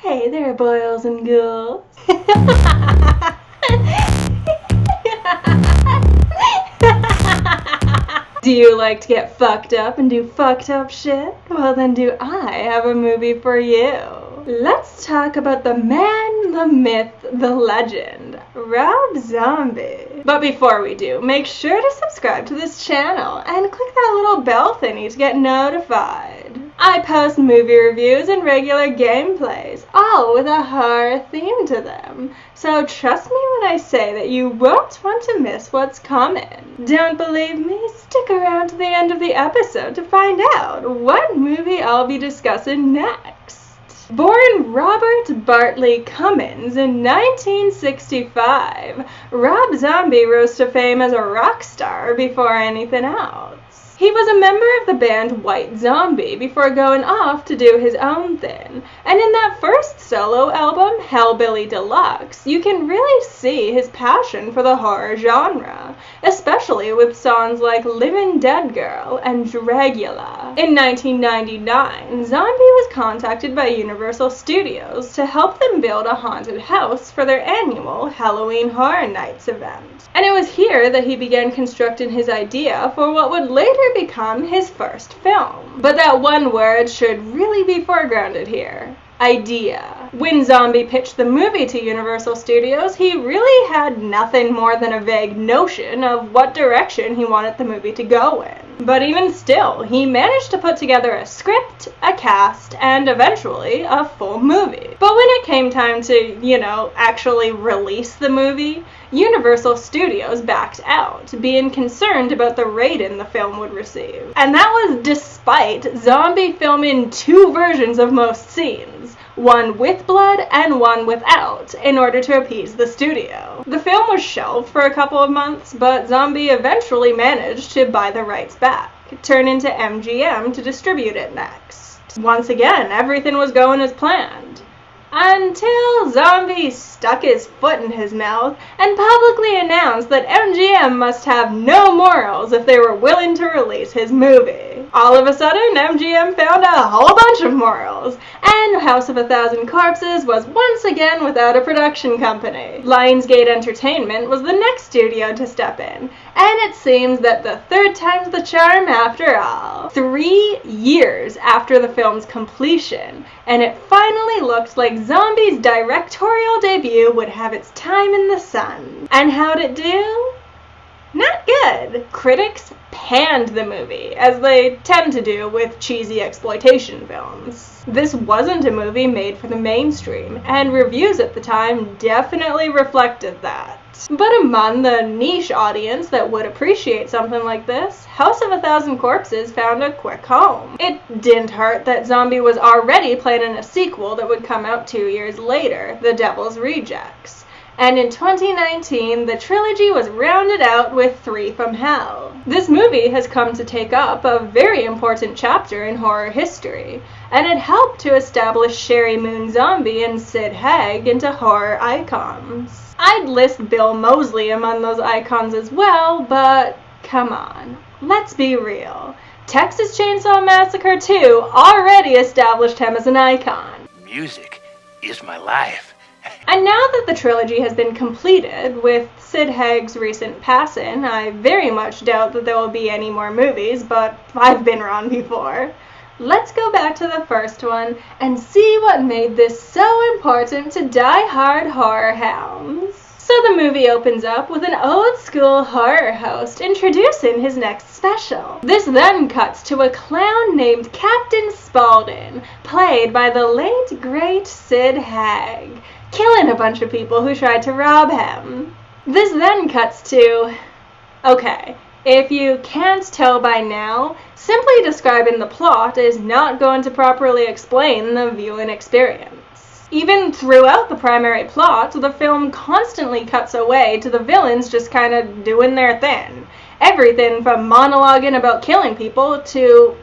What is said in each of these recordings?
Hey there, boils and ghouls. Do you like to get fucked up and do fucked up shit? Well, then do I have a movie for you. Let's talk about the man, the myth, the legend, Rob Zombie. But before we do, make sure to subscribe to this channel and click that little bell thingy to get notified. I post movie reviews and regular gameplays, all with a horror theme to them. So trust me when I say that you won't want to miss what's coming. Don't believe me? Stick around to the end of the episode to find out what movie I'll be discussing next. Born Robert Bartley Cummins in 1965, Rob Zombie rose to fame as a rock star before anything else. He was a member of the band White Zombie before going off to do his own thing, and in that first solo album, Hellbilly Deluxe, you can really see his passion for the horror genre, especially with songs like Living Dead Girl and Dragula. In 1999, Zombie was contacted by Universal Studios to help them build a haunted house for their annual Halloween Horror Nights event. And it was here that he began constructing his idea for what would later become his first film. But that one word should really be foregrounded here. Idea. When Zombie pitched the movie to Universal Studios, he really had nothing more than a vague notion of what direction he wanted the movie to go in. But even still, he managed to put together a script, a cast, and eventually a full movie. But when it came time to, actually release the movie, Universal Studios backed out, being concerned about the rating the film would receive. And that was despite Zombie filming two versions of most scenes, one with blood and one without, in order to appease the studio. The film was shelved for a couple of months, but Zombie eventually managed to buy the rights back, turning to MGM to distribute it next. Once again, everything was going as planned. Until Zombie stuck his foot in his mouth and publicly announced that MGM must have no morals if they were willing to release his movie. All of a sudden, MGM found a whole bunch of morals, and House of a Thousand Corpses was once again without a production company. Lionsgate Entertainment was the next studio to step in, and it seems that the third time's the charm after all. 3 years after the film's completion, and it finally looked like Zombie's directorial debut would have its time in the sun. And how'd it do? Not good. Critics panned the movie, as they tend to do with cheesy exploitation films. This wasn't a movie made for the mainstream, and reviews at the time definitely reflected that. But among the niche audience that would appreciate something like this, House of a Thousand Corpses found a quick home. It didn't hurt that Zombie was already planning a sequel that would come out 2 years later, The Devil's Rejects. And in 2019, the trilogy was rounded out with Three from Hell. This movie has come to take up a very important chapter in horror history, and it helped to establish Sherry Moon Zombie and Sid Haig into horror icons. I'd list Bill Moseley among those icons as well, but come on, let's be real. Texas Chainsaw Massacre 2 already established him as an icon. Music is my life. And now that the trilogy has been completed, with Sid Haig's recent passing, I very much doubt that there will be any more movies, but I've been wrong before. Let's go back to the first one and see what made this so important to die-hard horror hounds. So the movie opens up with an old-school horror host introducing his next special. This then cuts to a clown named Captain Spaulding, played by the late, great Sid Haig, killing a bunch of people who tried to rob him. This then cuts to... Okay, if you can't tell by now, simply describing the plot is not going to properly explain the viewing experience. Even throughout the primary plot, the film constantly cuts away to the villains just kind of doing their thing. Everything from monologuing about killing people to,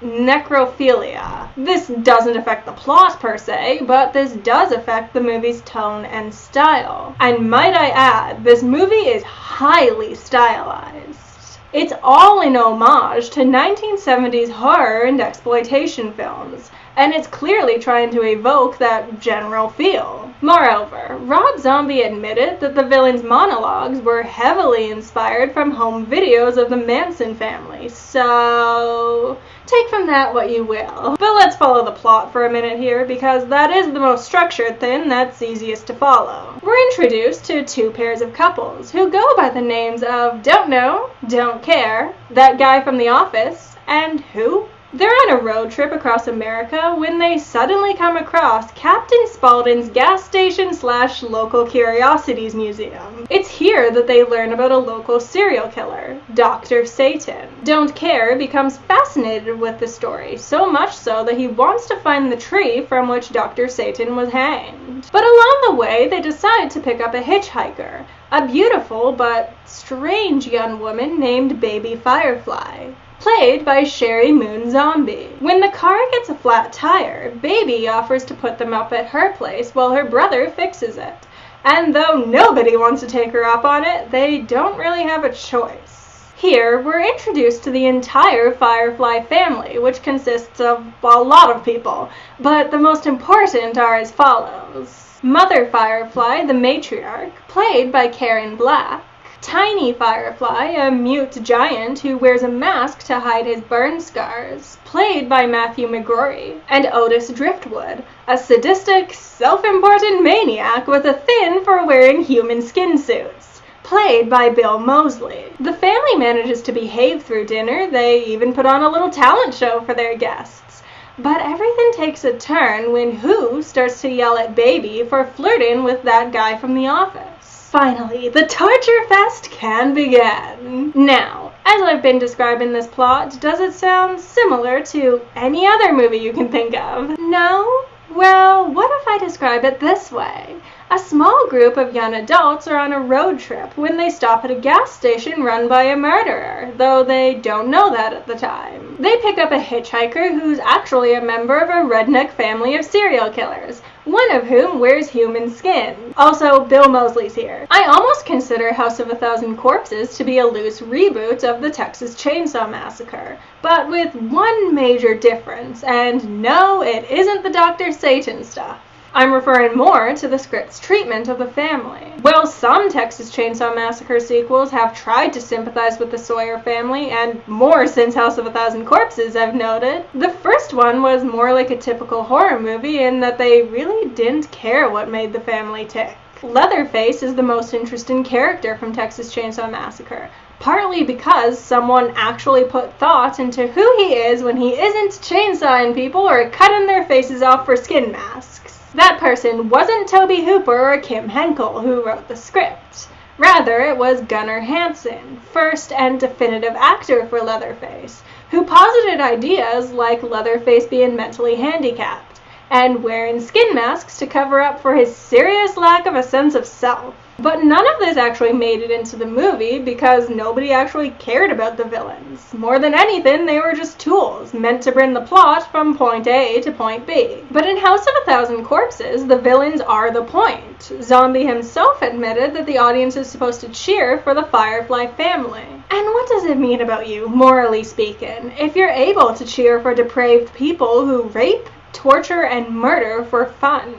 necrophilia. This doesn't affect the plot per se, but this does affect the movie's tone and style. And might I add, this movie is highly stylized. It's all in homage to 1970s horror and exploitation films, and it's clearly trying to evoke that general feel. Moreover, Rob Zombie admitted that the villain's monologues were heavily inspired from home videos of the Manson family, so take from that what you will. But let's follow the plot for a minute here, because that is the most structured thing that's easiest to follow. We're introduced to two pairs of couples who go by the names of Don't Know, Don't Care, That Guy from The Office, and who? They're on a road trip across America when they suddenly come across Captain Spaulding's gas station / local curiosities museum. It's here that they learn about a local serial killer, Dr. Satan. Don't Care becomes fascinated with the story, so much so that he wants to find the tree from which Dr. Satan was hanged. But along the way, they decide to pick up a hitchhiker, a beautiful but strange young woman named Baby Firefly, played by Sherry Moon Zombie. When the car gets a flat tire, Baby offers to put them up at her place while her brother fixes it. And though nobody wants to take her up on it, they don't really have a choice. Here, we're introduced to the entire Firefly family, which consists of a lot of people, but the most important are as follows. Mother Firefly, the matriarch, played by Karen Black. Tiny Firefly, a mute giant who wears a mask to hide his burn scars, played by Matthew McGrory. And Otis Driftwood, a sadistic, self-important maniac with a thing for wearing human skin suits, played by Bill Moseley. The family manages to behave through dinner. They even put on a little talent show for their guests. But everything takes a turn when Who starts to yell at Baby for flirting with that guy from The Office. Finally, the torture fest can begin. Now, as I've been describing this plot, does it sound similar to any other movie you can think of? No? Well, what if I describe it this way? A small group of young adults are on a road trip when they stop at a gas station run by a murderer, though they don't know that at the time. They pick up a hitchhiker who's actually a member of a redneck family of serial killers, one of whom wears human skin. Also, Bill Moseley's here. I almost consider House of a Thousand Corpses to be a loose reboot of the Texas Chainsaw Massacre, but with one major difference, and no, it isn't the Dr. Satan stuff. I'm referring more to the script's treatment of the family. While some Texas Chainsaw Massacre sequels have tried to sympathize with the Sawyer family, and more since House of a Thousand Corpses, I've noted, the first one was more like a typical horror movie in that they really didn't care what made the family tick. Leatherface is the most interesting character from Texas Chainsaw Massacre, partly because someone actually put thought into who he is when he isn't chainsawing people or cutting their faces off for skin masks. That person wasn't Tobe Hooper or Kim Henkel who wrote the script. Rather, it was Gunnar Hansen, first and definitive actor for Leatherface, who posited ideas like Leatherface being mentally handicapped and wearing skin masks to cover up for his serious lack of a sense of self. But none of this actually made it into the movie because nobody actually cared about the villains. More than anything, they were just tools, meant to bring the plot from point A to point B. But in House of a Thousand Corpses, the villains are the point. Zombie himself admitted that the audience is supposed to cheer for the Firefly family. And what does it mean about you, morally speaking, if you're able to cheer for depraved people who rape, torture, and murder for fun?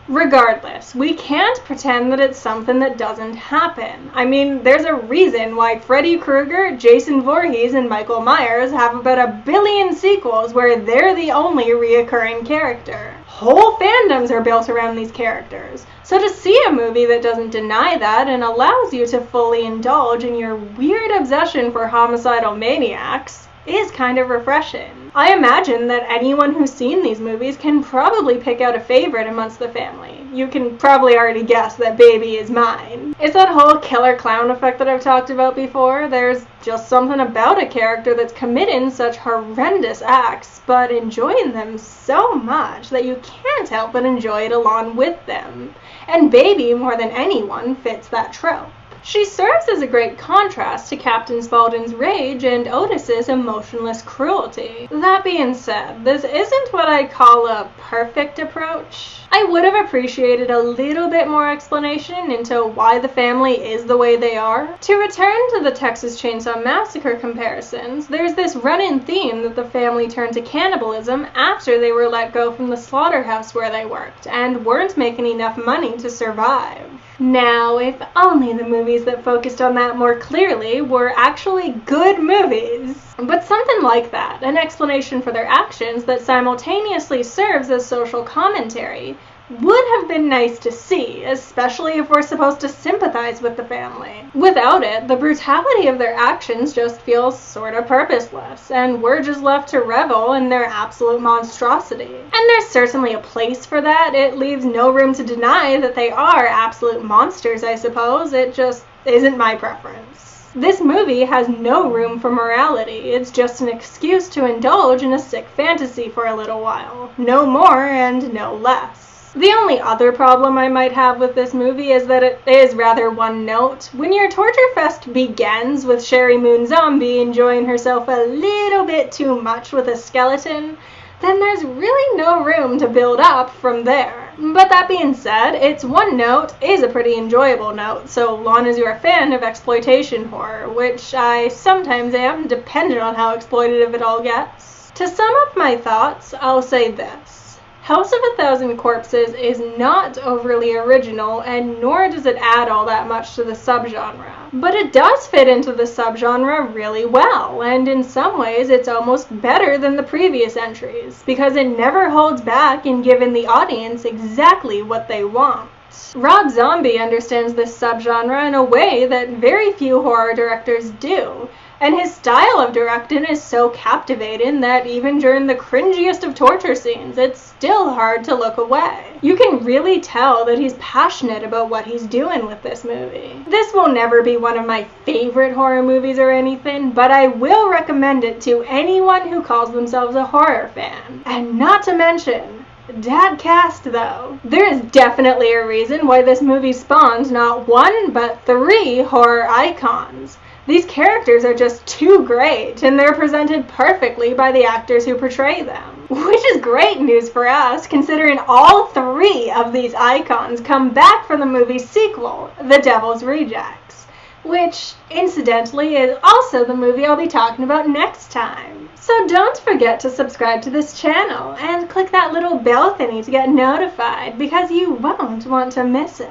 Regardless, we can't pretend that it's something that doesn't happen. I mean, there's a reason why Freddy Krueger, Jason Voorhees, and Michael Myers have about 1 billion sequels where they're the only reoccurring character. Whole fandoms are built around these characters. So to see a movie that doesn't deny that and allows you to fully indulge in your weird obsession for homicidal maniacs is kind of refreshing. I imagine that anyone who's seen these movies can probably pick out a favorite amongst the family. You can probably already guess that Baby is mine. It's that whole killer clown effect that I've talked about before. There's just something about a character that's committing such horrendous acts, but enjoying them so much that you can't help but enjoy it along with them. And Baby, more than anyone, fits that trope. She serves as a great contrast to Captain Spaulding's rage and Otis's emotionless cruelty. That being said, this isn't what I call a perfect approach. I would have appreciated a little bit more explanation into why the family is the way they are. To return to the Texas Chainsaw Massacre comparisons, there's this run-in theme that the family turned to cannibalism after they were let go from the slaughterhouse where they worked and weren't making enough money to survive. Now, if only the movies that focused on that more clearly were actually good movies. But something like that, an explanation for their actions that simultaneously serves as social commentary, would have been nice to see, especially if we're supposed to sympathize with the family. Without it, the brutality of their actions just feels sort of purposeless, and we're just left to revel in their absolute monstrosity. And there's certainly a place for that. It leaves no room to deny that they are absolute monsters, I suppose. It just isn't my preference. This movie has no room for morality. It's just an excuse to indulge in a sick fantasy for a little while. No more and no less. The only other problem I might have with this movie is that it is rather one note. When your torture fest begins with Sherry Moon Zombie enjoying herself a little bit too much with a skeleton, then there's really no room to build up from there. But that being said, its one note is a pretty enjoyable note, so long as you're a fan of exploitation horror, which I sometimes am, depending on how exploitative it all gets. To sum up my thoughts, I'll say this. House of a Thousand Corpses is not overly original, and nor does it add all that much to the subgenre. But it does fit into the subgenre really well, and in some ways it's almost better than the previous entries, because it never holds back in giving the audience exactly what they want. Rob Zombie understands this subgenre in a way that very few horror directors do, and his style of directing is so captivating that even during the cringiest of torture scenes, it's still hard to look away. You can really tell that he's passionate about what he's doing with this movie. This will never be one of my favorite horror movies or anything, but I will recommend it to anyone who calls themselves a horror fan. And not to mention, Dad cast though. There is definitely a reason why this movie spawned not one, but 3 horror icons. These characters are just too great, and they're presented perfectly by the actors who portray them. Which is great news for us, considering all 3 of these icons come back from the movie's sequel, The Devil's Rejects, which, incidentally, is also the movie I'll be talking about next time. So don't forget to subscribe to this channel, and click that little bell thingy to get notified, because you won't want to miss it.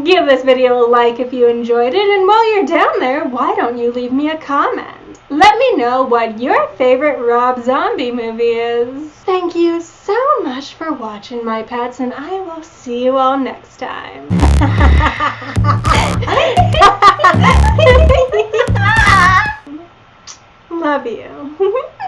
Give this video a like if you enjoyed it, and while you're down there, why don't you leave me a comment? Let me know what your favorite Rob Zombie movie is. Thank you so much for watching, my pets, and I will see you all next time. Love you.